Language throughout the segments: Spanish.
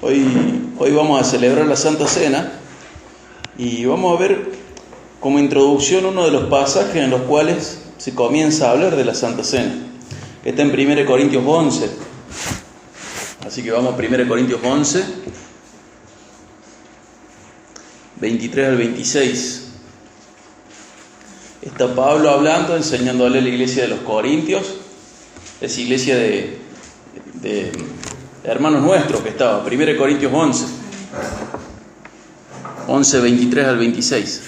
Hoy vamos a celebrar la Santa Cena y vamos a ver como introducción uno de los pasajes en los cuales se comienza a hablar de la Santa Cena. Está en 1 Corintios 11. Así que vamos a 1 Corintios 11, 23 al 26. Está Pablo hablando, enseñándole a la iglesia de los Corintios, esa iglesia de hermanos nuestros que estaba, 1 Corintios 11, 23 al 26.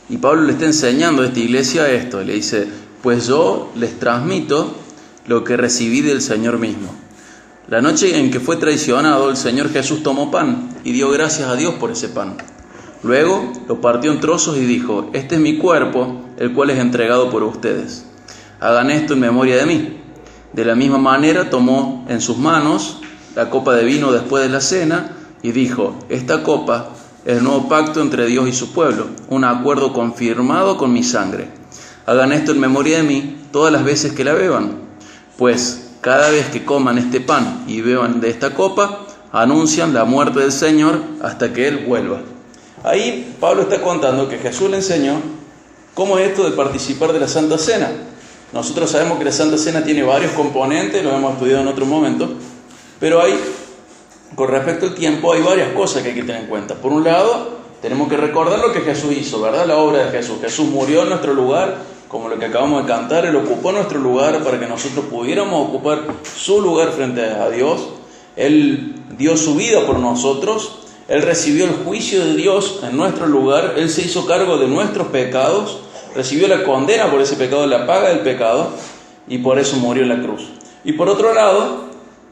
Y Pablo le está enseñando a esta iglesia esto, le dice: pues yo les transmito lo que recibí del Señor mismo. La noche en que fue traicionado, el Señor Jesús tomó pan y dio gracias a Dios por ese pan. Luego lo partió en trozos y dijo: este es mi cuerpo, el cual es entregado por ustedes. Hagan esto en memoria de mí. De la misma manera tomó en sus manos la copa de vino después de la cena y dijo: esta copa es el nuevo pacto entre Dios y su pueblo, un acuerdo confirmado con mi sangre. Hagan esto en memoria de mí todas las veces que la beban, pues cada vez que coman este pan y beban de esta copa, anuncian la muerte del Señor hasta que Él vuelva. Ahí Pablo está contando que Jesús le enseñó cómo es esto de participar de la Santa Cena. Nosotros sabemos que la Santa Cena tiene varios componentes, lo hemos estudiado en otro momento, pero con respecto al tiempo, hay varias cosas que hay que tener en cuenta. Por un lado, tenemos que recordar lo que Jesús hizo, ¿verdad? La obra de Jesús. Jesús murió en nuestro lugar, como lo que acabamos de cantar. Él ocupó nuestro lugar para que nosotros pudiéramos ocupar su lugar frente a Dios. Él dio su vida por nosotros. Él recibió el juicio de Dios en nuestro lugar. Él se hizo cargo de nuestros pecados. Recibió la condena por ese pecado, la paga del pecado, y por eso murió en la cruz. Y por otro lado,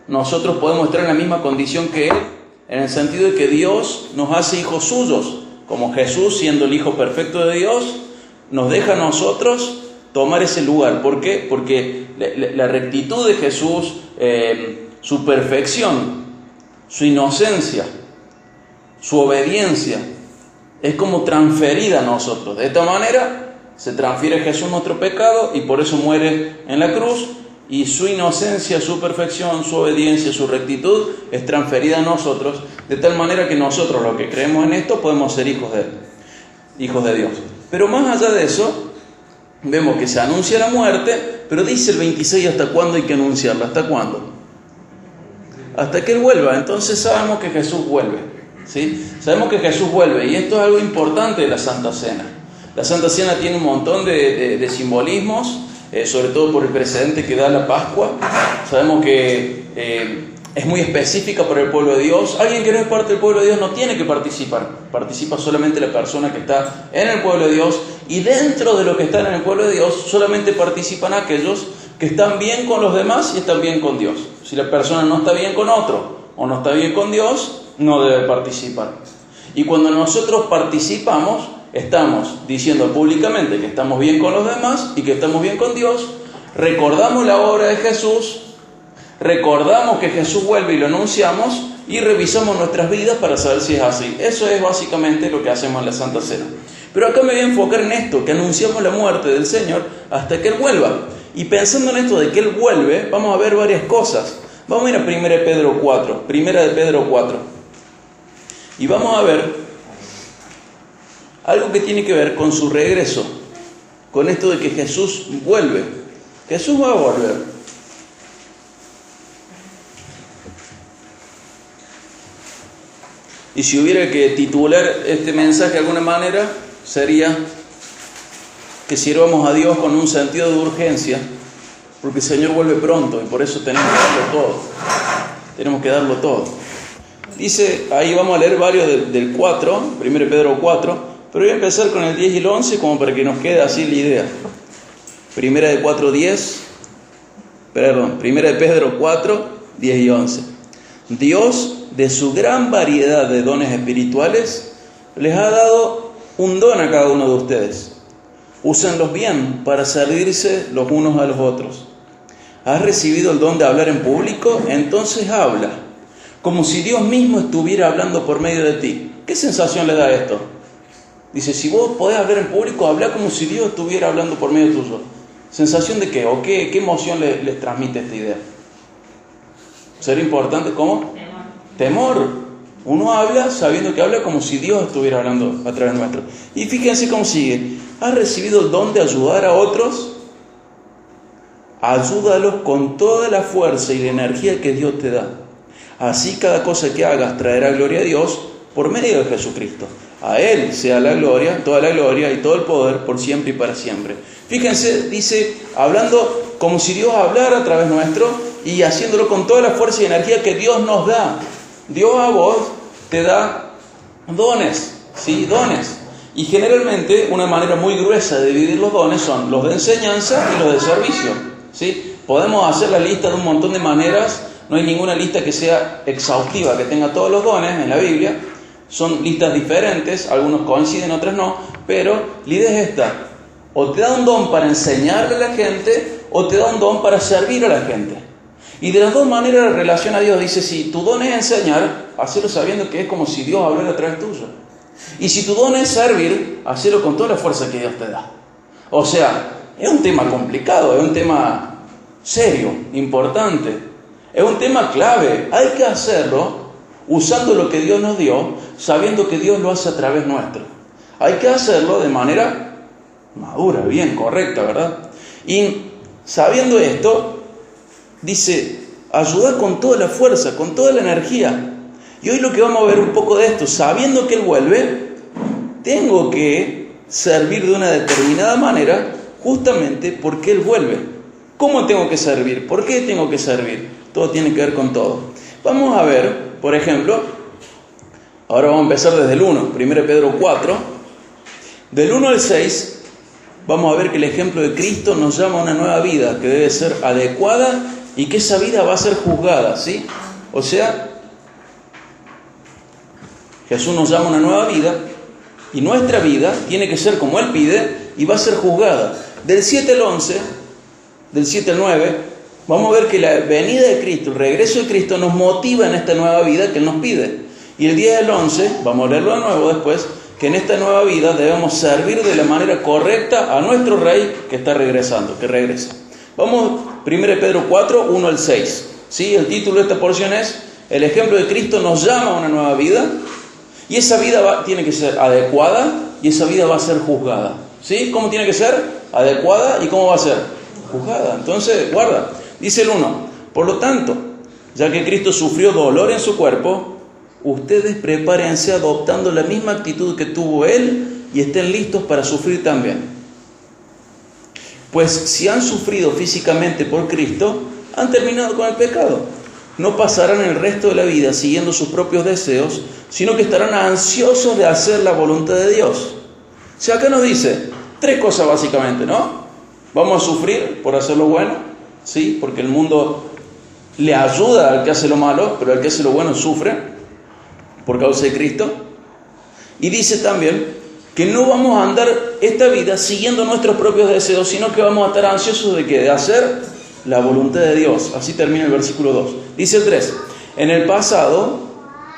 nosotros podemos estar en la misma condición que Él, en el sentido de que Dios nos hace hijos suyos, como Jesús, siendo el Hijo perfecto de Dios, nos deja a nosotros tomar ese lugar. ¿Por qué? Porque la rectitud de Jesús, su perfección, su inocencia, su obediencia, es como transferida a nosotros. De esta manera se transfiere a Jesús nuestro pecado y por eso muere en la cruz, y su inocencia, su perfección, su obediencia, su rectitud es transferida a nosotros, de tal manera que nosotros, los que creemos en esto, podemos ser hijos de Él, hijos de Dios. Pero más allá de eso, vemos que se anuncia la muerte, pero dice el 26 hasta cuándo hay que anunciarla. ¿Hasta cuándo? Hasta que Él vuelva. Entonces sabemos que Jesús vuelve, ¿sí? Sabemos que Jesús vuelve, y esto es algo importante de la Santa Cena. La Santa Cena tiene un montón de simbolismos, sobre todo por el precedente que da la Pascua. Sabemos que es muy específica para el pueblo de Dios. Alguien que no es parte del pueblo de Dios no tiene que participar. Participa solamente la persona que está en el pueblo de Dios, y dentro de los que están en el pueblo de Dios solamente participan aquellos que están bien con los demás y están bien con Dios. Si la persona no está bien con otro o no está bien con Dios, no debe participar. Y cuando nosotros participamos, estamos diciendo públicamente que estamos bien con los demás y que estamos bien con Dios. Recordamos la obra de Jesús, recordamos que Jesús vuelve y lo anunciamos, y revisamos nuestras vidas para saber si es así. Eso es básicamente lo que hacemos en la Santa Cena. Pero acá me voy a enfocar en esto, que anunciamos la muerte del Señor hasta que Él vuelva. Y pensando en esto de que Él vuelve, vamos a ver varias cosas. Vamos a ir a 1 de Pedro 4, 1 de Pedro 4. Y vamos a ver algo que tiene que ver con su regreso, con esto de que Jesús vuelve. Jesús va a volver. Y si hubiera que titular este mensaje de alguna manera, sería que sirvamos a Dios con un sentido de urgencia, porque el Señor vuelve pronto y por eso tenemos que darlo todo. Tenemos que darlo todo. Dice, ahí vamos a leer varios del 4, 1 Pedro 4, pero voy a empezar con el 10 y el 11 como para que nos quede así la idea. 1 de Pedro 4, 10 y 11. Dios, de su gran variedad de dones espirituales, les ha dado un don a cada uno de ustedes. Úsenlos bien para servirse los unos a los otros. ¿Has recibido el don de hablar en público? Entonces habla, como si Dios mismo estuviera hablando por medio de ti. ¿Qué sensación le da esto? Dice, si vos podés hablar en público, habla como si Dios estuviera hablando por medio tuyo. ¿Sensación de qué? ¿O qué emoción les transmite esta idea? ¿Ser importante? ¿Cómo? Temor. Uno habla sabiendo que habla como si Dios estuviera hablando a través nuestro. Y fíjense cómo sigue. ¿Has recibido el don de ayudar a otros? Ayúdalos con toda la fuerza y la energía que Dios te da. Así cada cosa que hagas traerá gloria a Dios por medio de Jesucristo. A Él sea la gloria, toda la gloria y todo el poder por siempre y para siempre. Fíjense, dice, hablando como si Dios hablara a través nuestro y haciéndolo con toda la fuerza y energía que Dios nos da. Dios a vos te da dones, ¿sí? Dones. Y generalmente una manera muy gruesa de dividir los dones son los de enseñanza y los de servicio, ¿sí? Podemos hacer la lista de un montón de maneras. No hay ninguna lista que sea exhaustiva, que tenga todos los dones en la Biblia. Son listas diferentes, algunos coinciden, otros no, pero la idea es esta: o te da un don para enseñarle a la gente, o te da un don para servir a la gente. Y de las dos maneras la relación a Dios dice: si tu don es enseñar, hacelo sabiendo que es como si Dios hablara a través tuyo. Y si tu don es servir, hacelo con toda la fuerza que Dios te da. O sea, es un tema complicado, es un tema serio, importante, es un tema clave. Hay que hacerlo usando lo que Dios nos dio, sabiendo que Dios lo hace a través nuestro. Hay que hacerlo de manera madura, bien, correcta, ¿verdad? Y sabiendo esto, dice, ayudar con toda la fuerza, con toda la energía. Y hoy lo que vamos a ver un poco de esto, sabiendo que Él vuelve, tengo que servir de una determinada manera, justamente porque Él vuelve. ¿Cómo tengo que servir? ¿Por qué tengo que servir? Todo tiene que ver con todo. Vamos a ver, por ejemplo, ahora vamos a empezar desde el 1, 1 Pedro 4, del 1 al 6, vamos a ver que el ejemplo de Cristo nos llama a una nueva vida que debe ser adecuada y que esa vida va a ser juzgada, ¿sí? O sea, Jesús nos llama a una nueva vida y nuestra vida tiene que ser como Él pide y va a ser juzgada. Del 7 al 11, del 7 al 9, vamos a ver que la venida de Cristo, el regreso de Cristo nos motiva en esta nueva vida que Él nos pide. Y el 10 al 11, vamos a leerlo de nuevo después, que en esta nueva vida debemos servir de la manera correcta a nuestro Rey que está regresando, que regresa. Vamos, 1 Pedro 4, 1 al 6. ¿Sí? El título de esta porción es: el ejemplo de Cristo nos llama a una nueva vida, y esa vida tiene que ser adecuada, y esa vida va a ser juzgada. ¿Sí? ¿Cómo tiene que ser? Adecuada, ¿y cómo va a ser? Juzgada. Entonces, guarda. Dice el 1: por lo tanto, ya que Cristo sufrió dolor en su cuerpo, ustedes prepárense adoptando la misma actitud que tuvo Él y estén listos para sufrir también. Pues si han sufrido físicamente por Cristo, han terminado con el pecado. No pasarán el resto de la vida siguiendo sus propios deseos, sino que estarán ansiosos de hacer la voluntad de Dios. O sea, acá nos dice 3 cosas básicamente, ¿no? Vamos a sufrir por hacer lo bueno, ¿sí? Porque el mundo le ayuda al que hace lo malo, pero al que hace lo bueno sufre por causa de Cristo. Y dice también que no vamos a andar esta vida siguiendo nuestros propios deseos, sino que vamos a estar ansiosos de ¿qué? De hacer la voluntad de Dios. Así termina el versículo 2. Dice el 3: en el pasado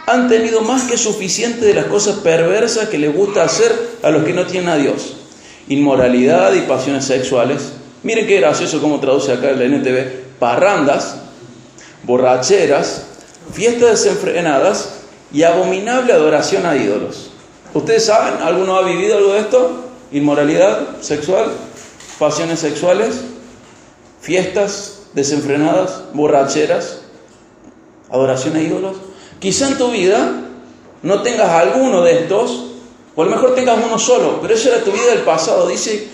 han tenido más que suficiente de las cosas perversas que les gusta hacer a los que no tienen a Dios. Inmoralidad y pasiones sexuales. Miren qué gracioso cómo traduce acá el NTV: parrandas, borracheras, fiestas desenfrenadas y abominable adoración a ídolos. ¿Ustedes saben? ¿Alguno ha vivido algo de esto? Inmoralidad sexual, pasiones sexuales, fiestas desenfrenadas, borracheras, adoración a ídolos. Quizá en tu vida no tengas alguno de estos, o a lo mejor tengas uno solo, pero esa era tu vida del pasado. Dice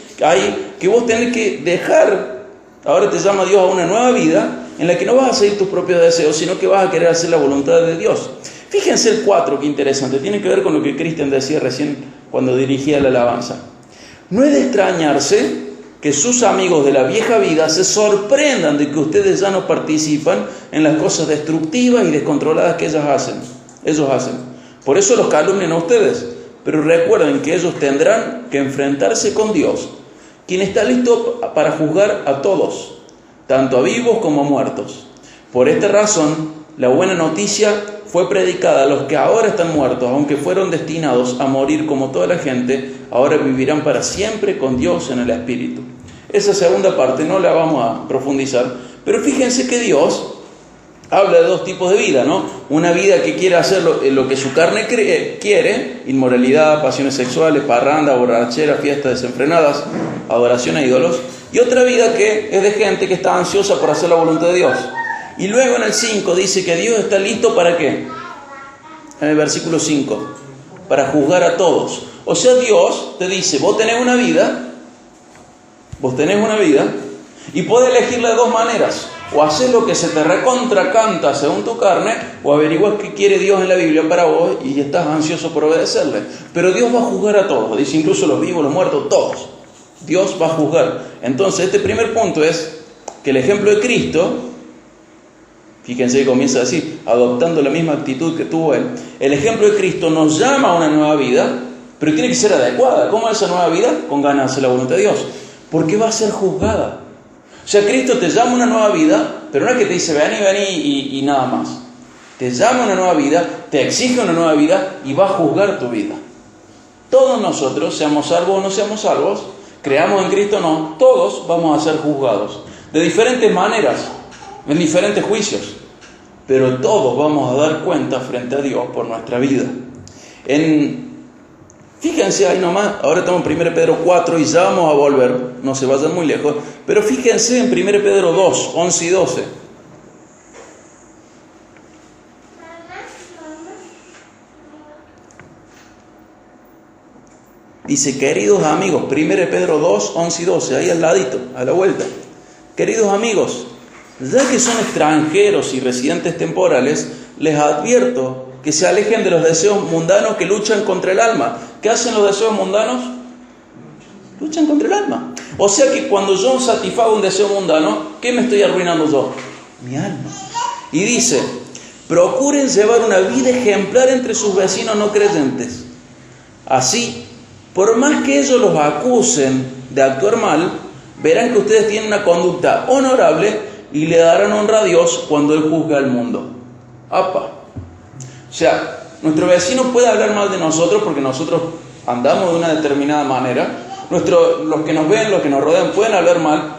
que vos tenés que dejar, ahora te llama Dios a una nueva vida en la que no vas a seguir tus propios deseos, sino que vas a querer hacer la voluntad de Dios. Fíjense el 4, qué interesante, tiene que ver con lo que Cristian decía recién cuando dirigía la alabanza. No es de extrañarse que sus amigos de la vieja vida se sorprendan de que ustedes ya no participan en las cosas destructivas y descontroladas que ellos hacen. Por eso los calumnian a ustedes, pero recuerden que ellos tendrán que enfrentarse con Dios, quien está listo para juzgar a todos, tanto a vivos como a muertos. Por esta razón, la buena noticia fue predicada a los que ahora están muertos, aunque fueron destinados a morir como toda la gente, ahora vivirán para siempre con Dios en el Espíritu. Esa segunda parte no la vamos a profundizar, pero fíjense que Dios habla de dos tipos de vida, ¿no? Una vida que quiere hacer lo que su carne quiere, inmoralidad, pasiones sexuales, parranda, borrachera, fiestas desenfrenadas, adoración a ídolos, y otra vida que es de gente que está ansiosa por hacer la voluntad de Dios. Y luego en el 5 dice que Dios está listo ¿para qué? En el versículo 5, para juzgar a todos. O sea, Dios te dice, vos tenés una vida, y podés elegirla de dos maneras. O hacer lo que se te recontracanta según tu carne, o averiguar qué quiere Dios en la Biblia para vos y estás ansioso por obedecerle. Pero Dios va a juzgar a todos, dice incluso los vivos, los muertos, todos. Dios va a juzgar. Entonces, este primer punto es que el ejemplo de Cristo, fíjense que comienza así, adoptando la misma actitud que tuvo Él. El ejemplo de Cristo nos llama a una nueva vida, pero tiene que ser adecuada. ¿Cómo es esa nueva vida? Con ganas de hacer la voluntad de Dios. Porque va a ser juzgada. O sea, Cristo te llama a una nueva vida, pero no es que te dice vení y nada más. Te llama a una nueva vida, te exige una nueva vida y va a juzgar tu vida. Todos nosotros, seamos salvos o no seamos salvos, creamos en Cristo o no, todos vamos a ser juzgados. De diferentes maneras, en diferentes juicios. Pero todos vamos a dar cuenta frente a Dios por nuestra vida. Fíjense ahí nomás, ahora estamos en 1 Pedro 4 y ya vamos a volver, no se vayan muy lejos, pero fíjense en 1 Pedro 2, 11 y 12. Dice, queridos amigos, 1 Pedro 2, 11 y 12, ahí al ladito, a la vuelta. Queridos amigos, ya que son extranjeros y residentes temporales, les advierto que se alejen de los deseos mundanos que luchan contra el alma. ¿Qué hacen los deseos mundanos? Luchan contra el alma. O sea que cuando yo satisfago un deseo mundano, ¿qué me estoy arruinando yo? Mi alma. Y dice, procuren llevar una vida ejemplar entre sus vecinos no creyentes. Así, por más que ellos los acusen de actuar mal, verán que ustedes tienen una conducta honorable y le darán honra a Dios cuando Él juzga al mundo. ¡Apa! O sea, nuestro vecino puede hablar mal de nosotros porque nosotros andamos de una determinada manera. Los que nos ven, los que nos rodean pueden hablar mal.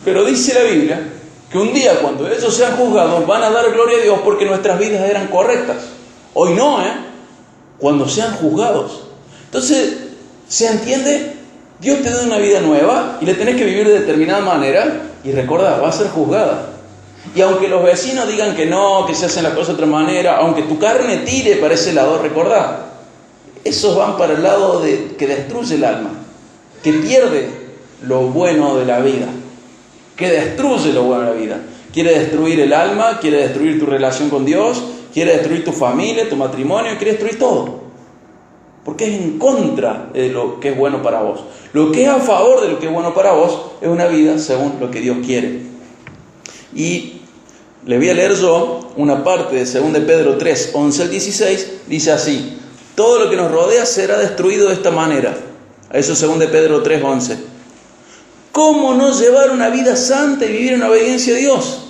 Pero dice la Biblia que un día cuando ellos sean juzgados van a dar gloria a Dios porque nuestras vidas eran correctas. Hoy no, cuando sean juzgados. Entonces, ¿se entiende? Dios te da una vida nueva y le tenés que vivir de determinada manera y recordá, va a ser juzgada. Y aunque los vecinos digan que no, que se hacen las cosas de otra manera, aunque tu carne tire para ese lado, recordá, esos van para el lado que destruye el alma, que pierde lo bueno de la vida, que destruye lo bueno de la vida. Quiere destruir el alma, quiere destruir tu relación con Dios, quiere destruir tu familia, tu matrimonio, quiere destruir todo. Porque es en contra de lo que es bueno para vos. Lo que es a favor de lo que es bueno para vos es una vida según lo que Dios quiere. Y le voy a leer yo una parte de 2 Pedro 3, 11 al 16, dice así: todo lo que nos rodea será destruido de esta manera. Eso es 2 Pedro 3, 11. ¿Cómo no llevar una vida santa y vivir en obediencia a Dios?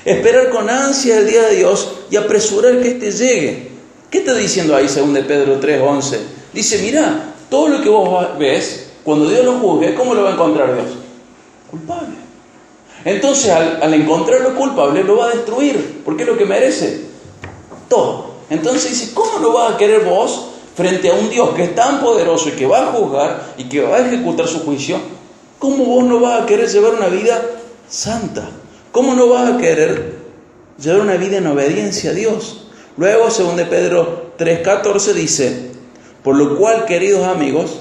Esperar con ansia el día de Dios y apresurar que éste llegue. ¿Qué está diciendo ahí 2 Pedro 3, 11? Dice, mira, todo lo que vos ves, cuando Dios lo juzgue, ¿cómo lo va a encontrar Dios? Culpable. Entonces, al encontrarlo culpable, lo va a destruir, porque es lo que merece. Todo. Entonces dice, ¿cómo lo vas a querer vos frente a un Dios que es tan poderoso y que va a juzgar y que va a ejecutar su juicio? ¿Cómo vos no vas a querer llevar una vida santa? ¿Cómo no vas a querer llevar una vida en obediencia a Dios? Luego, 2 Pedro 3:14 dice, por lo cual, queridos amigos,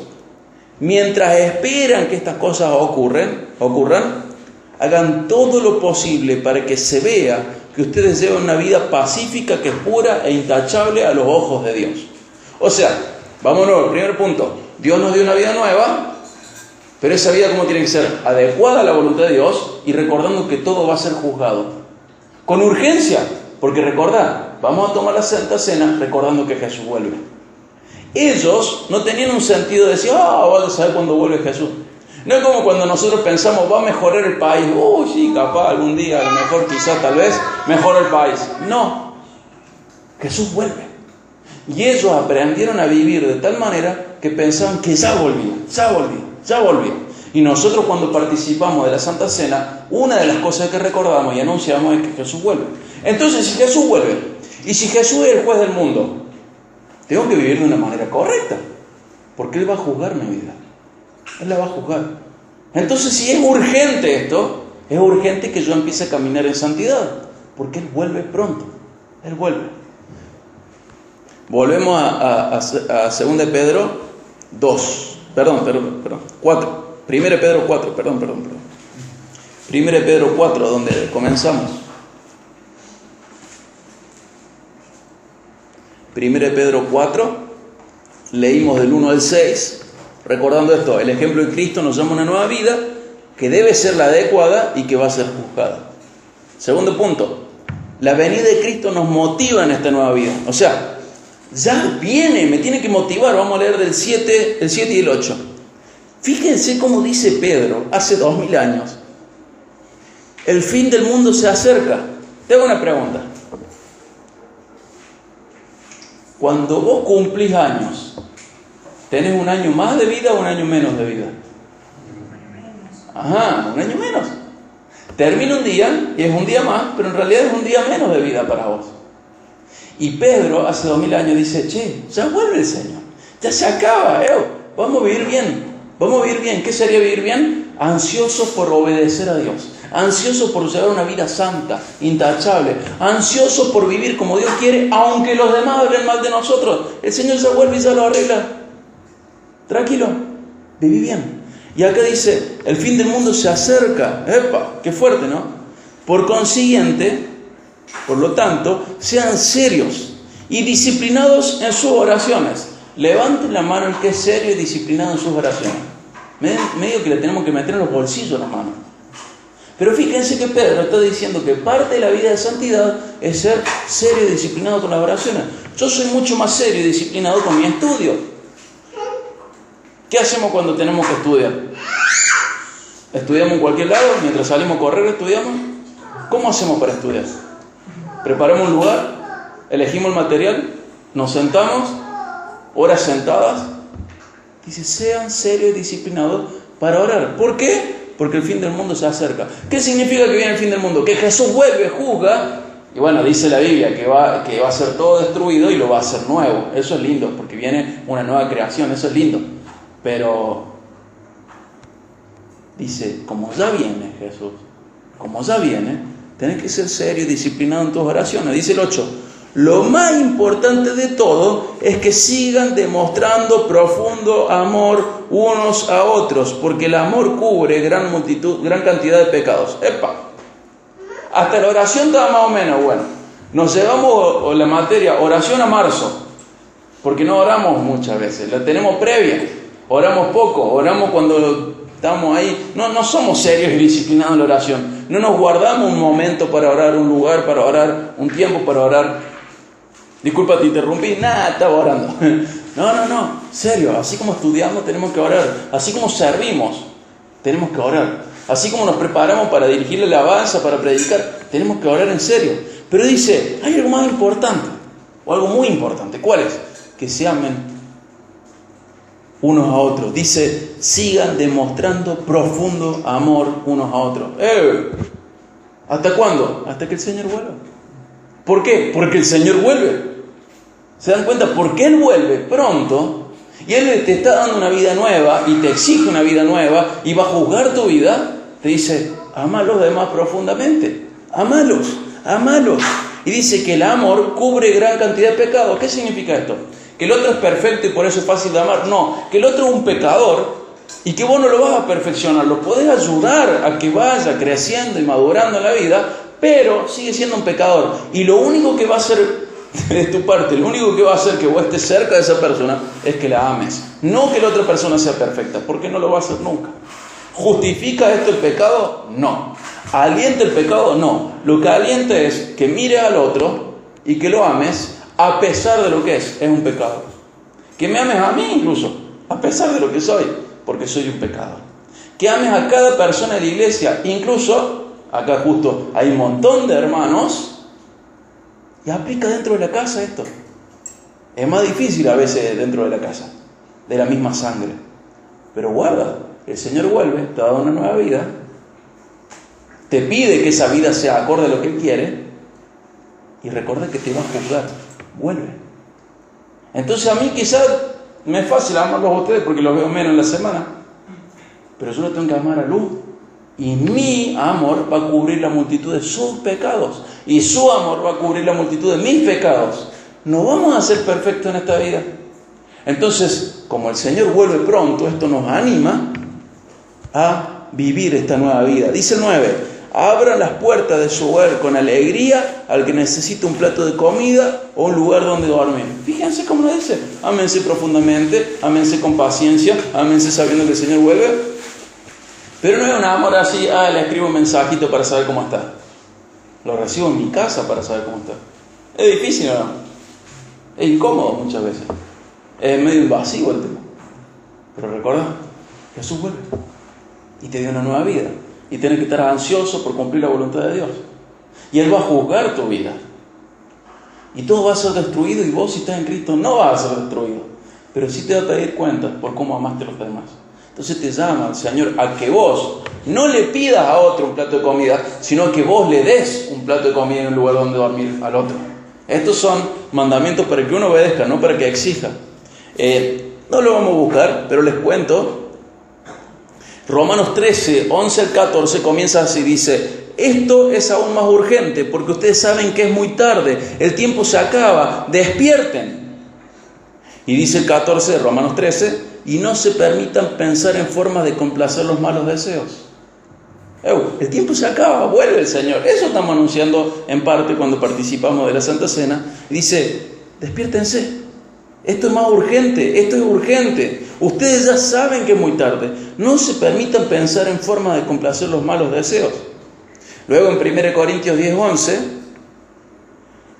mientras esperan que estas cosas ocurran, hagan todo lo posible para que se vea que ustedes llevan una vida pacífica, que es pura e intachable a los ojos de Dios. O sea, vámonos al primer punto. Dios nos dio una vida nueva, pero esa vida, ¿cómo tiene que ser? Adecuada a la voluntad de Dios y recordando que todo va a ser juzgado. Con urgencia, porque recordad, vamos a tomar la Santa Cena recordando que Jesús vuelve. Ellos no tenían un sentido de decir, vas a saber cuándo vuelve Jesús. No es como cuando nosotros pensamos, va a mejorar el país. Sí, capaz, algún día, a lo mejor, quizás, tal vez, mejora el país. No, Jesús vuelve. Y ellos aprendieron a vivir de tal manera que pensaban que ya volvía. Y nosotros cuando participamos de la Santa Cena, una de las cosas que recordamos y anunciamos es que Jesús vuelve. Entonces, si Jesús vuelve, y si Jesús es el juez del mundo, tengo que vivir de una manera correcta, porque Él va a juzgar mi vida. Él la va a juzgar. Entonces, si es urgente esto, es urgente que yo empiece a caminar en santidad, porque Él vuelve pronto. Él vuelve. Volvemos a 2 Pedro 2. Perdón, 4. 1 Pedro 4, perdón. 1 Pedro 4, donde comenzamos. 1 Pedro 4, leímos del 1 al 6, recordando esto, el ejemplo de Cristo nos llama a una nueva vida que debe ser la adecuada y que va a ser juzgada. Segundo punto, la venida de Cristo nos motiva en esta nueva vida. O sea, ya viene, me tiene que motivar. Vamos a leer del 7 y el 8. Fíjense cómo dice Pedro, hace 2000 años. El fin del mundo se acerca. Te hago una pregunta. Cuando vos cumplís años, ¿tenés un año más de vida o un año menos de vida? Ajá, un año menos. Termina un día y es un día más, pero en realidad es un día menos de vida para vos. Y Pedro, hace 2000 años, dice, ya vuelve el Señor. Ya se acaba, vamos a vivir bien. Vamos a vivir bien. ¿Qué sería vivir bien? Ansiosos por obedecer a Dios. Ansiosos por llevar una vida santa, intachable. Ansiosos por vivir como Dios quiere, aunque los demás hablen mal de nosotros. El Señor ya vuelve y ya lo arregla. Tranquilo, viví bien. Y acá dice, el fin del mundo se acerca. ¡Epa! ¡Qué fuerte!, ¿no? Por consiguiente, por lo tanto, sean serios y disciplinados en sus oraciones. Levanten la mano el que es serio y disciplinado en sus oraciones. Medio que le tenemos que meter en los bolsillos la mano. Pero fíjense que Pedro está diciendo que parte de la vida de santidad es ser serio y disciplinado con las oraciones. Yo soy mucho más serio y disciplinado con mi estudio. ¿Qué hacemos cuando tenemos que estudiar? ¿Estudiamos en cualquier lado? Mientras salimos a correr, ¿estudiamos? ¿Cómo hacemos para estudiar? Preparamos un lugar, elegimos el material, nos sentamos, horas sentadas. Dice, sean serios y disciplinados para orar. ¿Por qué? Porque el fin del mundo se acerca. ¿Qué significa que viene el fin del mundo? Que Jesús vuelve, juzga. Y bueno, dice la Biblia que va a ser todo destruido y lo va a hacer nuevo. Eso es lindo, porque viene una nueva creación. Eso es lindo. Pero dice, como ya viene Jesús, como ya viene, tenés que ser serio y disciplinado en tus oraciones. Dice el 8. Lo más importante de todo es que sigan demostrando profundo amor unos a otros, porque el amor cubre gran cantidad de pecados. ¡Epa! Hasta la oración está más o menos bueno. Nos llevamos la materia oración a marzo, porque no oramos muchas veces, la tenemos previa. Oramos poco, oramos cuando estamos ahí. No somos serios y disciplinados en la oración. No nos guardamos un momento para orar, un lugar para orar, un tiempo para orar. Disculpa, te interrumpí. Nada, estaba orando. No, serio. Así como estudiamos tenemos que orar. Así como servimos tenemos que orar. Así como nos preparamos para dirigir la alabanza, para predicar, tenemos que orar en serio. Pero dice, hay algo más importante, o algo muy importante. ¿Cuál es? Que se amen unos a otros. Dice, sigan demostrando profundo amor unos a otros. ¿Hasta cuándo? Hasta que el Señor vuelva. ¿Por qué? Porque el Señor vuelve. ¿Se dan cuenta? Porque Él vuelve pronto y Él te está dando una vida nueva y te exige una vida nueva y va a juzgar tu vida. Te dice, ama a los demás profundamente. Amalos. Y dice que el amor cubre gran cantidad de pecados. ¿Qué significa esto? ¿Que el otro es perfecto y por eso es fácil de amar? No, que el otro es un pecador y que vos no lo vas a perfeccionar. Lo podés ayudar a que vaya creciendo y madurando en la vida, pero sigue siendo un pecador. Y lo único que va a hacer de tu parte, lo único que va a hacer que vos estés cerca de esa persona es que la ames. No que la otra persona sea perfecta, porque no lo va a hacer nunca. ¿Justifica esto el pecado? No. ¿Alienta el pecado? No. Lo que alienta es que mires al otro y que lo ames a pesar de lo que es un pecado. Que me ames a mí incluso, a pesar de lo que soy, porque soy un pecador. Que ames a cada persona de la iglesia, incluso, acá justo hay un montón de hermanos, y aplica dentro de la casa esto. Es más difícil a veces dentro de la casa, de la misma sangre. Pero guarda, el Señor vuelve, te va a dar una nueva vida, te pide que esa vida sea acorde a lo que Él quiere, y recuerda que te va a juzgar, vuelve. Entonces a mí quizás me es fácil amarlos a ustedes porque los veo menos en la semana, pero yo los tengo que amar a luz, y mi amor va a cubrir la multitud de sus pecados, y su amor va a cubrir la multitud de mis pecados. No vamos a ser perfectos en esta vida. Entonces, como el Señor vuelve pronto, esto nos anima a vivir esta nueva vida. Dice el 9: abran las puertas de su hogar con alegría al que necesita un plato de comida o un lugar donde dormir. Fíjense cómo lo dice: ámense profundamente, ámense con paciencia, ámense sabiendo que el Señor vuelve. Pero no es un amor así, le escribo un mensajito para saber cómo está. Lo recibo en mi casa para saber cómo está. Es difícil, ¿no? Es incómodo muchas veces. Es medio invasivo el tema. Pero recuerda, Jesús vuelve y te dio una nueva vida. Y tienes que estar ansioso por cumplir la voluntad de Dios. Y Él va a juzgar tu vida. Y todo va a ser destruido, y vos, si estás en Cristo, no vas a ser destruido. Pero sí te vas a pedir cuenta por cómo amaste a los demás. Entonces te llama el Señor a que vos no le pidas a otro un plato de comida, sino que vos le des un plato de comida en un lugar donde dormir al otro. Estos son mandamientos para que uno obedezca, no para que exija. No lo vamos a buscar, pero les cuento. Romanos 13, 11 al 14 comienza así, dice: esto es aún más urgente porque ustedes saben que es muy tarde, el tiempo se acaba, despierten. Y dice el 14 de Romanos 13: y no se permitan pensar en formas de complacer los malos deseos. El tiempo se acaba, vuelve el Señor. Eso estamos anunciando en parte cuando participamos de la Santa Cena. Y dice: despiértense, esto es más urgente, esto es urgente. Ustedes ya saben que es muy tarde. No se permitan pensar en forma de complacer los malos deseos. Luego en 1 Corintios 10, 11,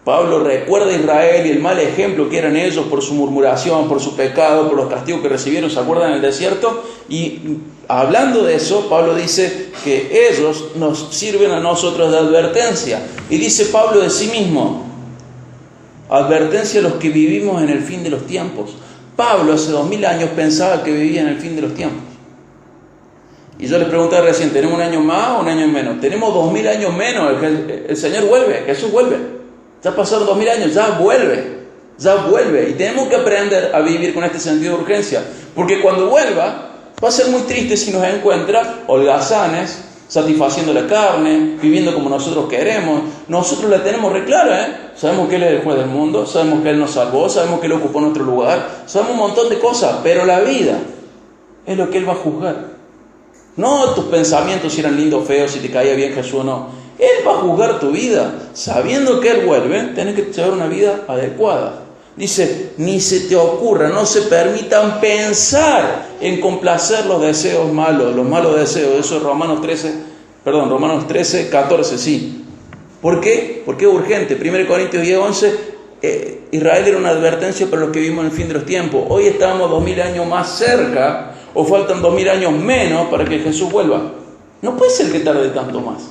Pablo recuerda a Israel y el mal ejemplo que eran ellos por su murmuración, por su pecado, por los castigos que recibieron, ¿se acuerdan? En el desierto. Y hablando de eso, Pablo dice que ellos nos sirven a nosotros de advertencia. Y dice Pablo de sí mismo: advertencia a los que vivimos en el fin de los tiempos. Pablo hace 2000 años pensaba que vivía en el fin de los tiempos. Y yo les pregunté recién: ¿tenemos un año más o un año menos? Tenemos 2000 años menos. El Señor vuelve, Jesús vuelve. Ya pasaron 2000 años, ya vuelve. Y tenemos que aprender a vivir con este sentido de urgencia. Porque cuando vuelva, va a ser muy triste si nos encuentra holgazanes, satisfaciendo la carne, viviendo como nosotros queremos. Nosotros la tenemos re clara, Sabemos que Él es el juez del mundo, sabemos que Él nos salvó, sabemos que Él ocupó nuestro lugar, sabemos un montón de cosas, pero la vida es lo que Él va a juzgar. No tus pensamientos si eran lindos o feos, si te caía bien Jesús o no. Él va a juzgar tu vida. Sabiendo que Él vuelve, tenés que llevar una vida adecuada. Dice: ni se te ocurra, no se permitan pensar en complacer los deseos malos, los malos deseos. Eso es Romanos 13, 14, sí. ¿Por qué? Porque es urgente. 1 Corintios 10, 11, Israel era una advertencia para los que vivimos en el fin de los tiempos. Hoy estamos 2000 años más cerca, o faltan 2000 años menos para que Jesús vuelva. No puede ser que tarde tanto más.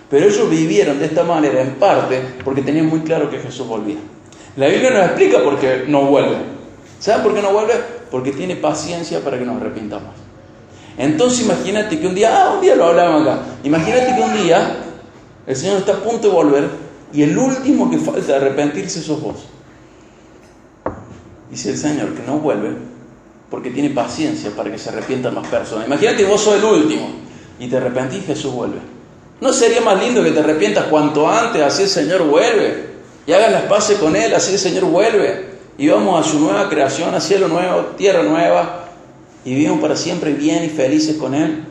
Pero ellos vivieron de esta manera en parte porque tenían muy claro que Jesús volvía. La Biblia nos explica por qué no vuelve. ¿Saben por qué no vuelve? Porque tiene paciencia para que nos arrepintamos. Entonces imagínate que un día lo hablábamos acá. Imagínate que un día el Señor está a punto de volver y el último que falta de arrepentirse sos vos. Dice el Señor que no vuelve porque tiene paciencia para que se arrepientan más personas. Imagínate que vos sos el último y te arrepentís y Jesús vuelve. ¿No sería más lindo que te arrepientas cuanto antes, así el Señor vuelve? Y hagas las paces con Él, así el Señor vuelve. Y vamos a su nueva creación, a cielo nuevo, tierra nueva. Y vivimos para siempre bien y felices con Él.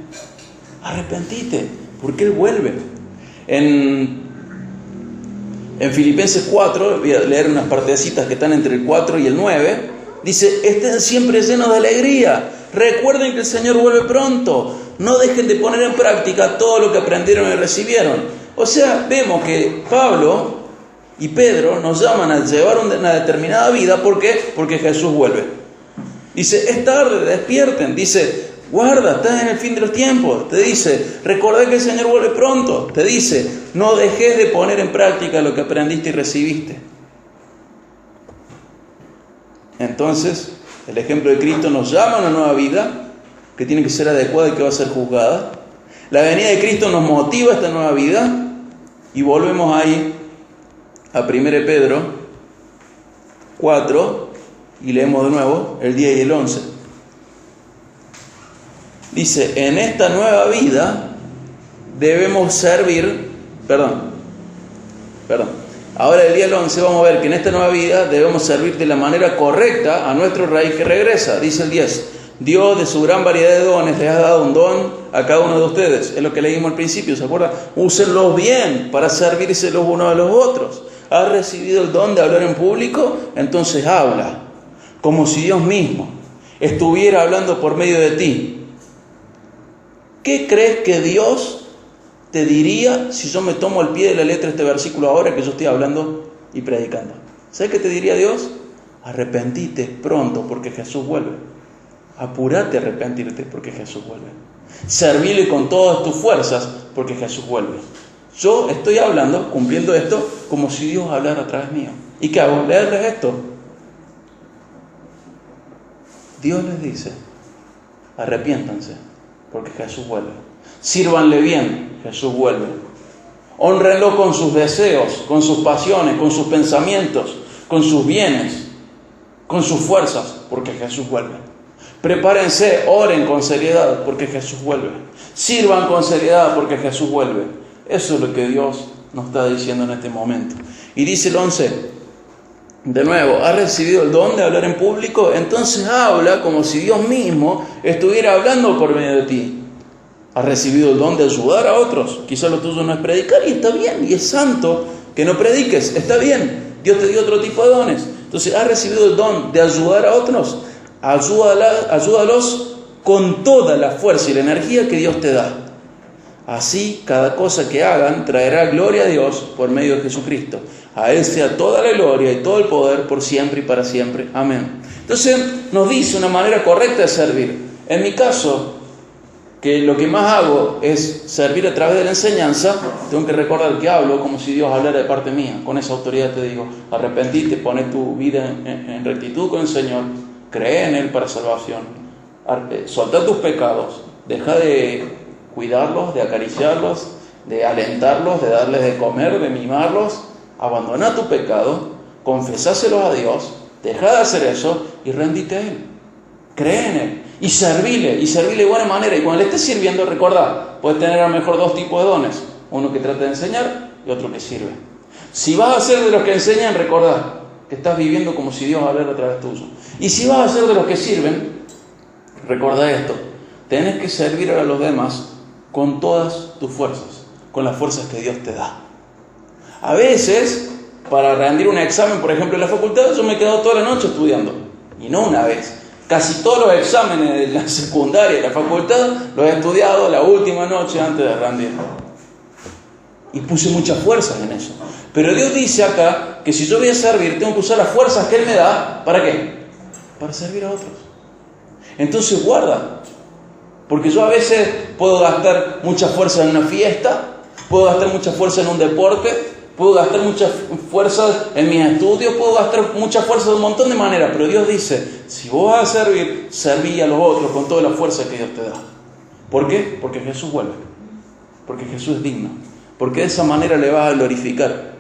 Arrepentite, porque Él vuelve. En Filipenses 4, voy a leer unas partecitas que están entre el 4 y el 9. Dice: estén siempre llenos de alegría. Recuerden que el Señor vuelve pronto. No dejen de poner en práctica todo lo que aprendieron y recibieron. O sea, vemos que Pablo y Pedro nos llaman a llevar una determinada vida. ¿Por qué? Porque Jesús vuelve. Dice: es tarde, despierten. Dice: guarda, estás en el fin de los tiempos. Te dice: recordá que el Señor vuelve pronto. Te dice: no dejes de poner en práctica lo que aprendiste y recibiste. Entonces, el ejemplo de Cristo nos llama a una nueva vida. que tiene que ser adecuada y que va a ser juzgada. La venida de Cristo nos motiva a esta nueva vida. Y volvemos ahí a 1 Pedro 4 y leemos de nuevo el 10 y el 11. Dice, en esta nueva vida debemos servir, ahora el 10 y el 11 vamos a ver que en esta nueva vida debemos servir de la manera correcta a nuestro Rey que regresa. Dice el 10, Dios de su gran variedad de dones les ha dado un don a cada uno de ustedes. Es lo que leímos al principio, ¿se acuerdan? Úsenlos bien para servirse los unos a los otros. ¿Has recibido el don de hablar en público? Entonces habla, como si Dios mismo estuviera hablando por medio de ti. ¿Qué crees que Dios te diría si yo me tomo al pie de la letra este versículo ahora que yo estoy hablando y predicando? ¿Sabes qué te diría Dios? Arrepentite pronto porque Jesús vuelve. Apúrate a arrepentirte porque Jesús vuelve. Servíle con todas tus fuerzas porque Jesús vuelve. Yo estoy hablando, cumpliendo esto, como si Dios hablara a través mío. ¿Y qué hago? Leerles esto. Dios les dice, arrepiéntanse porque Jesús vuelve. Sírvanle bien, Jesús vuelve. Hónrenlo con sus deseos, con sus pasiones, con sus pensamientos, con sus bienes, con sus fuerzas, porque Jesús vuelve. Prepárense, oren con seriedad porque Jesús vuelve. Sirvan con seriedad porque Jesús vuelve. Eso es lo que Dios nos está diciendo en este momento. Y dice el 11, de nuevo, ¿has recibido el don de hablar en público? Entonces habla como si Dios mismo estuviera hablando por medio de ti. ¿Has recibido el don de ayudar a otros? Quizás lo tuyo no es predicar y está bien, y es santo que no prediques, está bien. Dios te dio otro tipo de dones. Entonces, ¿has recibido el don de ayudar a otros? Ayúdalos con toda la fuerza y la energía que Dios te da. Así, cada cosa que hagan traerá gloria a Dios por medio de Jesucristo. A Él sea toda la gloria y todo el poder por siempre y para siempre. Amén. Entonces, nos dice una manera correcta de servir. En mi caso, que lo que más hago es servir a través de la enseñanza, tengo que recordar que hablo como si Dios hablara de parte mía. Con esa autoridad te digo, arrepentite, pone tu vida en rectitud con el Señor, cree en Él para salvación, soltá tus pecados, deja de cuidarlos, de acariciarlos, de alentarlos, de darles de comer, de mimarlos, abandona tu pecado, confesáselos a Dios, deja de hacer eso y rendite a Él, cree en Él. Y servirle de buena manera. Y cuando le estés sirviendo, recordá, puedes tener a lo mejor dos tipos de dones. Uno que trata de enseñar y otro que sirve. Si vas a ser de los que enseñan, recordá que estás viviendo como si Dios hablara a través tuyo. Y si vas a ser de los que sirven, recordá esto. Tenés que servir a los demás con todas tus fuerzas, con las fuerzas que Dios te da. A veces, para rendir un examen, por ejemplo, en la facultad, yo me he quedado toda la noche estudiando. Y no una vez. Casi todos los exámenes de la secundaria y la facultad los he estudiado la última noche antes de rendir. Y puse muchas fuerzas en eso. Pero Dios dice acá que si yo voy a servir, tengo que usar las fuerzas que Él me da. ¿Para qué? Para servir a otros. Entonces guarda. Porque yo a veces puedo gastar mucha fuerza en una fiesta, puedo gastar mucha fuerza en un deporte, puedo gastar muchas fuerzas en mis estudios, puedo gastar muchas fuerzas de un montón de maneras, pero Dios dice, si vos vas a servir, serví a los otros con toda la fuerza que Dios te da. ¿Por qué? Porque Jesús vuelve, porque Jesús es digno, porque de esa manera le vas a glorificar.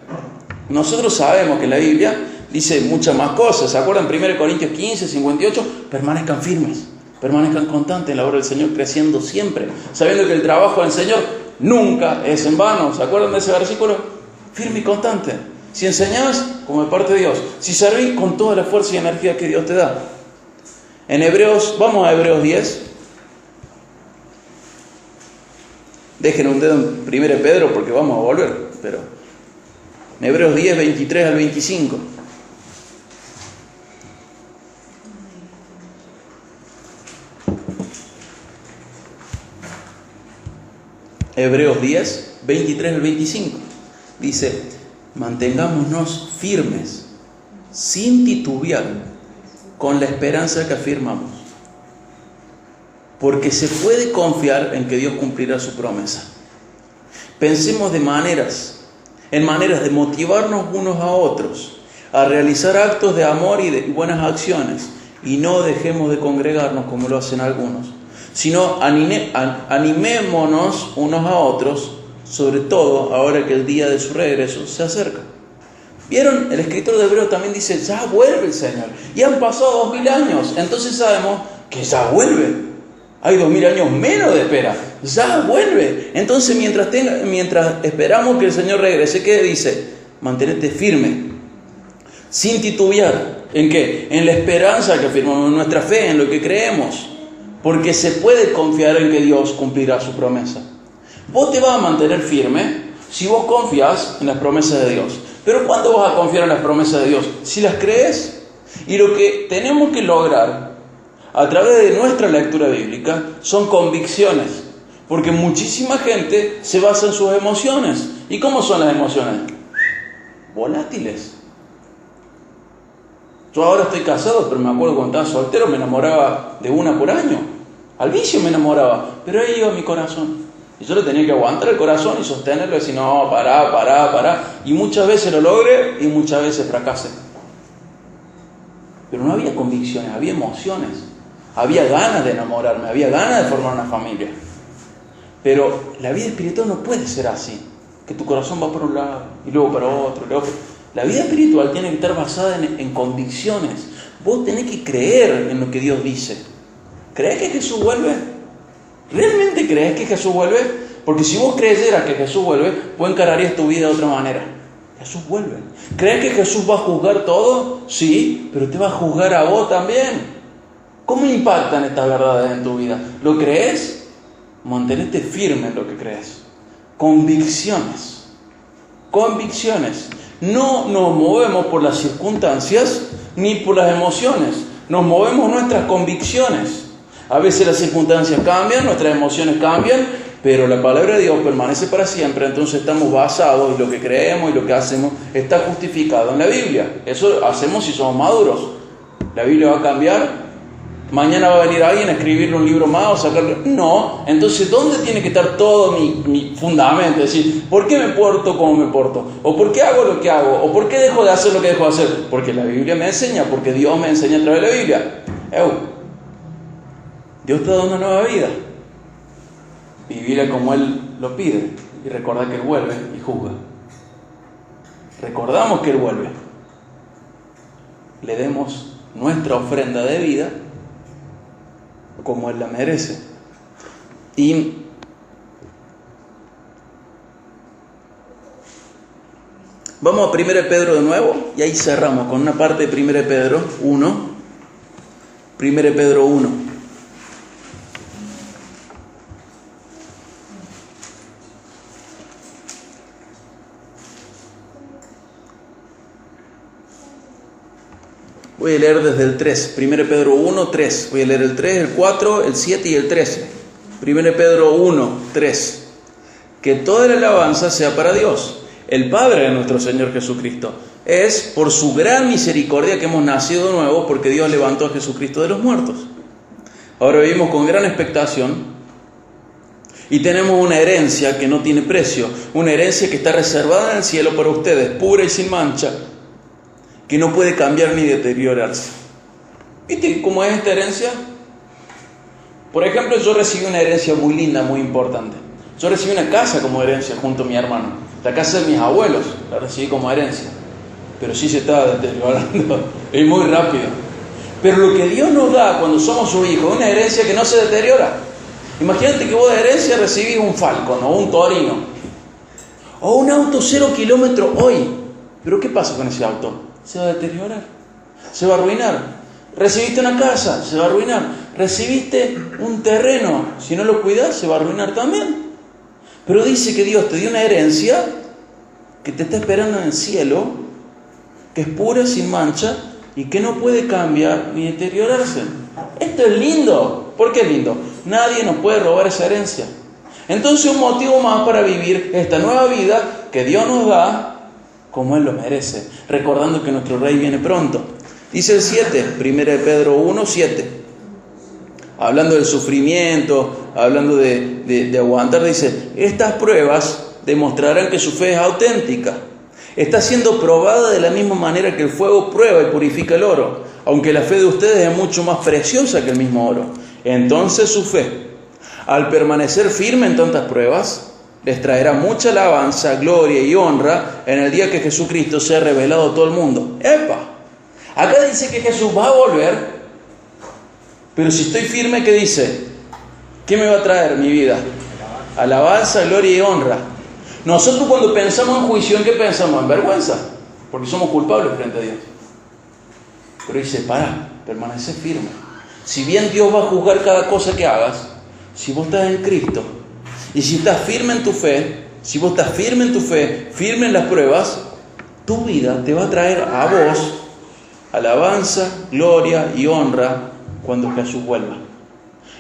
Nosotros sabemos que la Biblia dice muchas más cosas. ¿Se acuerdan? 1 Corintios 15, 58, permanezcan firmes, permanezcan constantes en la obra del Señor, creciendo siempre, sabiendo que el trabajo del Señor nunca es en vano. ¿Se acuerdan de ese versículo? Firme y constante. Si enseñás, como de parte de Dios. Si servís, con toda la fuerza y energía que Dios te da. En Hebreos, vamos a Hebreos 10. Dejen un dedo en 1 Pedro porque vamos a volver. Pero en Hebreos 10, 23 al 25. Hebreos 10, 23 al 25. Dice, mantengámonos firmes, sin titubear, con la esperanza que afirmamos. Porque se puede confiar en que Dios cumplirá su promesa. Pensemos en maneras de motivarnos unos a otros, a realizar actos de amor y de buenas acciones, y no dejemos de congregarnos como lo hacen algunos, sino animémonos unos a otros, sobre todo ahora que el día de su regreso se acerca. ¿Vieron? El escritor de Hebreos también dice, ya vuelve el Señor. Y han pasado 2000 años, entonces sabemos que ya vuelve. Hay 2000 años menos de espera, ya vuelve. Entonces mientras esperamos que el Señor regrese, ¿qué dice? Mantenete firme, sin titubear. ¿En qué? En la esperanza que afirmamos, en nuestra fe, en lo que creemos. Porque se puede confiar en que Dios cumplirá su promesa. Vos te vas a mantener firme si vos confías en las promesas de Dios. Pero ¿cuándo vas a confiar en las promesas de Dios? Si las crees. Y lo que tenemos que lograr a través de nuestra lectura bíblica son convicciones. Porque muchísima gente se basa en sus emociones. ¿Y cómo son las emociones? Volátiles. Yo ahora estoy casado, pero me acuerdo cuando estaba soltero me enamoraba de una por año. Al vicio me enamoraba, pero ahí iba mi corazón. Y yo le tenía que aguantar el corazón y sostenerlo y decir, no, pará. Y muchas veces lo logré y muchas veces fracasé. Pero no había convicciones, había emociones. Había ganas de enamorarme, había ganas de formar una familia. Pero la vida espiritual no puede ser así. Que tu corazón va por un lado y luego para otro, y luego... La vida espiritual tiene que estar basada en convicciones. Vos tenés que creer en lo que Dios dice. ¿Crees que Jesús vuelve? ¿Realmente crees que Jesús vuelve? Porque si vos creyeras que Jesús vuelve, vos encararías tu vida de otra manera. Jesús vuelve. ¿Crees que Jesús va a juzgar todo? Sí, pero te va a juzgar a vos también. ¿Cómo impactan estas verdades en tu vida? ¿Lo crees? Mantenete firme en lo que crees. Convicciones. No nos movemos por las circunstancias ni por las emociones. Nos movemos nuestras convicciones. A veces las circunstancias cambian, nuestras emociones cambian, pero la palabra de Dios permanece para siempre. Entonces estamos basados en lo que creemos y lo que hacemos está justificado en la Biblia. Eso hacemos si somos maduros. ¿La Biblia va a cambiar? ¿Mañana va a venir alguien a escribirle un libro más o sacarle? No. Entonces, ¿dónde tiene que estar todo mi fundamento? Es decir, ¿por qué me porto como me porto? ¿O por qué hago lo que hago? ¿O por qué dejo de hacer lo que dejo de hacer? Porque la Biblia me enseña, porque Dios me enseña a través de la Biblia. Dios te da una nueva vida. Vivirla como Él lo pide. Y recordar que Él vuelve y juzga. Recordamos que Él vuelve. Le demos nuestra ofrenda de vida como Él la merece. Y vamos a 1 Pedro de nuevo, y ahí cerramos con una parte de 1 Pedro 1. 1 Pedro 1. Voy a leer desde el 3, 1 Pedro 1, 3. Voy a leer el 3, el 4, el 7 y el 13. 1 Pedro 1, 3. Que toda la alabanza sea para Dios, el Padre de nuestro Señor Jesucristo. Es por su gran misericordia que hemos nacido de nuevo, porque Dios levantó a Jesucristo de los muertos. Ahora vivimos con gran expectación y tenemos una herencia que no tiene precio, una herencia que está reservada en el cielo para ustedes, pura y sin mancha, que no puede cambiar ni deteriorarse. ¿Viste cómo es esta herencia? Por ejemplo, yo recibí una herencia muy linda, muy importante. Yo recibí una casa como herencia junto a mi hermano. La casa de mis abuelos la recibí como herencia. Pero sí se estaba deteriorando y muy rápido. Pero lo que Dios nos da cuando somos sus hijos es una herencia que no se deteriora. Imagínate que vos de herencia recibís un Falcon o un Torino o un auto 0 kilómetros hoy. Pero ¿qué pasa con ese auto? Se va a deteriorar, se va a arruinar. Recibiste una casa, se va a arruinar. Recibiste un terreno, si no lo cuidas, se va a arruinar también. Pero dice que Dios te dio una herencia que te está esperando en el cielo, que es pura, sin mancha y que no puede cambiar ni deteriorarse. Esto es lindo. ¿Por qué es lindo? Nadie nos puede robar esa herencia. Entonces, un motivo más para vivir esta nueva vida que Dios nos da como Él lo merece, recordando que nuestro Rey viene pronto. Dice el 7, 1 Pedro 1, 7. Hablando del sufrimiento, hablando de aguantar, dice: estas pruebas demostrarán que su fe es auténtica. Está siendo probada de la misma manera que el fuego prueba y purifica el oro, aunque la fe de ustedes es mucho más preciosa que el mismo oro. Entonces su fe, Al permanecer firme en tantas pruebas, les traerá mucha alabanza, gloria y honra en el día que Jesucristo sea revelado a todo el mundo. ¡Epa! Acá dice que Jesús va a volver, pero si estoy firme, ¿qué dice? ¿Qué me va a traer mi vida? Alabanza, gloria y honra. Nosotros cuando pensamos en juicio, ¿en qué pensamos? En vergüenza, porque somos culpables frente a Dios. Pero dice, permanece firme. Si bien Dios va a juzgar cada cosa que hagas, si vos estás en Cristo, y si estás firme en tu fe, firme en las pruebas, tu vida te va a traer a vos alabanza, gloria y honra cuando Jesús vuelva.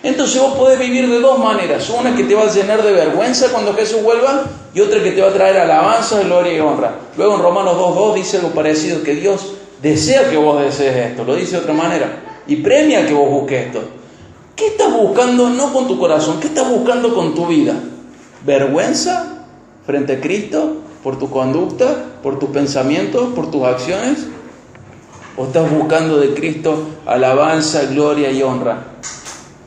Entonces vos podés vivir de dos maneras. Una que te va a llenar de vergüenza cuando Jesús vuelva, y otra que te va a traer alabanza, gloria y honra. Luego en Romanos 2:2 dice algo parecido, que Dios desea que vos desees esto, lo dice de otra manera, y premia que vos busques esto. ¿Qué estás buscando? No con tu corazón, ¿qué estás buscando con tu vida? ¿Vergüenza frente a Cristo por tu conducta, por tus pensamientos, por tus acciones? ¿O estás buscando de Cristo alabanza, gloria y honra?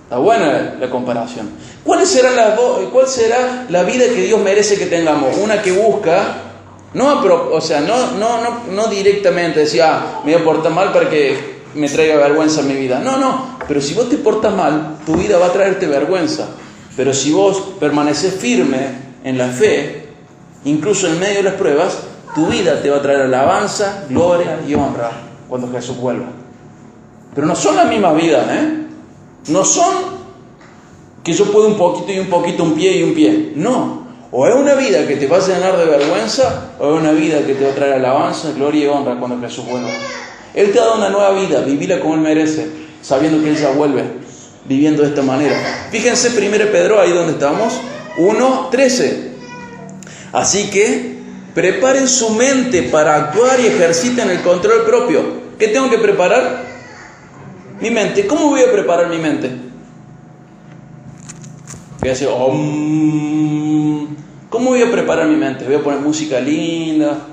Está buena la comparación. ¿Cuál será la vida que Dios merece que tengamos? Una que busca, no directamente decir, me voy a portar mal para que me traiga vergüenza en mi vida. No, pero si vos te portas mal, tu vida va a traerte vergüenza. Pero si vos permaneces firme en la fe, incluso en medio de las pruebas, tu vida te va a traer alabanza, gloria y honra cuando Jesús vuelva. Pero no son las mismas vidas, No son que yo puedo un poquito y un poquito, un pie y un pie. No. O es una vida que te va a llenar de vergüenza, o es una vida que te va a traer alabanza, gloria y honra cuando Jesús vuelva. Él te ha dado una nueva vida, vivila como Él merece, sabiendo que Él ya vuelve, viviendo de esta manera. Fíjense 1 Pedro, ahí donde estamos, 1:13. Así que preparen su mente para actuar y ejerciten el control propio. ¿Qué tengo que preparar? Mi mente. ¿Cómo voy a preparar mi mente? Voy a decir, ¿cómo voy a preparar mi mente? Voy a poner música linda.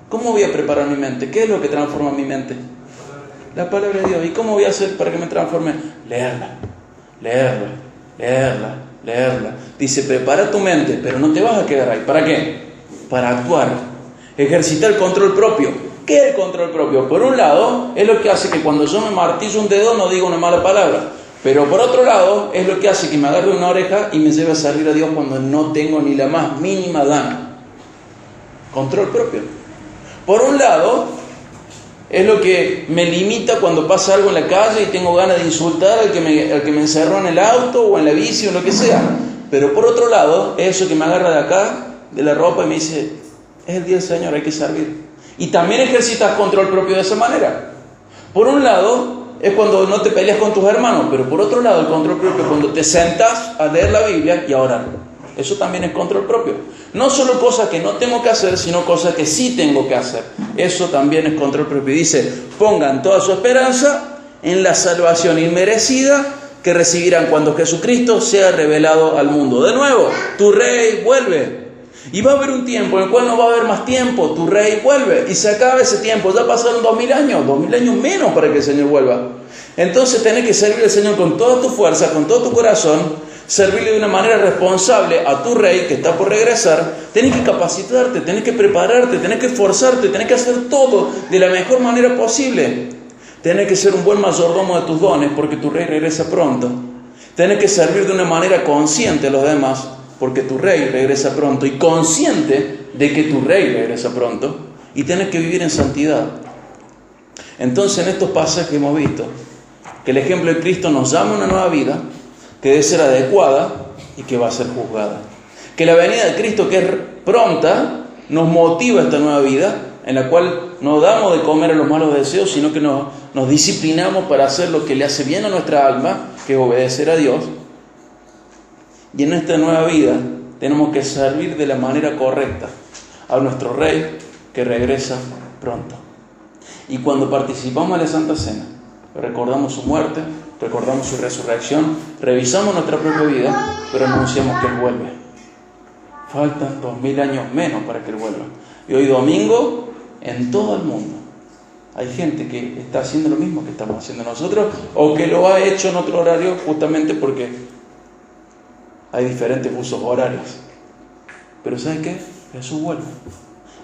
¿Cómo voy a preparar mi mente? ¿Qué es lo que transforma mi mente? La palabra de Dios. ¿Y cómo voy a hacer para que me transforme? Leerla. Dice, prepara tu mente, pero no te vas a quedar ahí. ¿Para qué? Para actuar. Ejercitar el control propio. ¿Qué es el control propio? Por un lado, es lo que hace que cuando yo me martillo un dedo no diga una mala palabra. Pero por otro lado, es lo que hace que me agarre una oreja y me lleve a servir a Dios cuando no tengo ni la más mínima gana. Control propio. Por un lado, es lo que me limita cuando pasa algo en la calle y tengo ganas de insultar al que me encerró en el auto o en la bici o lo que sea. Pero por otro lado, es eso que me agarra de acá, de la ropa, y me dice, es el día del Señor, hay que servir. Y también ejercitas control propio de esa manera. Por un lado, es cuando no te peleas con tus hermanos, pero por otro lado, el control propio es cuando te sentas a leer la Biblia y a orar. Eso también es control propio. No solo cosas que no tengo que hacer, sino cosas que sí tengo que hacer. Eso también es control propio. Y dice, pongan toda su esperanza en la salvación inmerecida que recibirán cuando Jesucristo sea revelado al mundo. De nuevo, tu rey vuelve. Y va a haber un tiempo en el cual no va a haber más tiempo. Tu rey vuelve y se acaba ese tiempo. Ya pasaron 2000 años menos para que el Señor vuelva. Entonces tenés que servir al Señor con toda tu fuerza, con todo tu corazón. Servirle de una manera responsable a tu rey que está por regresar. Tenés que capacitarte, tenés que prepararte, tenés que esforzarte, tenés que hacer todo de la mejor manera posible. Tenés que ser un buen mayordomo de tus dones porque tu rey regresa pronto. Tenés que servir de una manera consciente a los demás porque tu rey regresa pronto, y consciente de que tu rey regresa pronto, y tenés que vivir en santidad. Entonces en estos pasajes hemos visto que el ejemplo de Cristo nos llama a una nueva vida que debe ser adecuada y que va a ser juzgada. Que la venida de Cristo, que es pronta, nos motiva a esta nueva vida en la cual no damos de comer a los malos deseos, sino que nos disciplinamos para hacer lo que le hace bien a nuestra alma, que es obedecer a Dios. Y en esta nueva vida tenemos que servir de la manera correcta a nuestro Rey que regresa pronto. Y cuando participamos de la Santa Cena, recordamos su muerte, recordamos su resurrección, revisamos nuestra propia vida, pero anunciamos que Él vuelve. Faltan 2000 años menos para que Él vuelva. Y hoy domingo, en todo el mundo, hay gente que está haciendo lo mismo que estamos haciendo nosotros, o que lo ha hecho en otro horario justamente porque hay diferentes usos horarios. Pero ¿sabes qué? Jesús vuelve.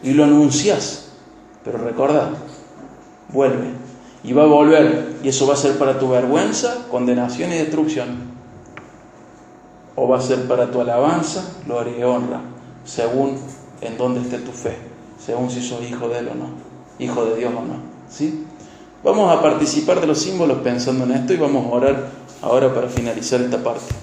Y lo anuncias. Pero recordad, vuelve. Y va a volver. Y eso va a ser para tu vergüenza, condenación y destrucción. O va a ser para tu alabanza, gloria y honra, según en dónde esté tu fe, según si sos hijo de Él o no, hijo de Dios o no. ¿Sí? Vamos a participar de los símbolos pensando en esto y vamos a orar ahora para finalizar esta parte.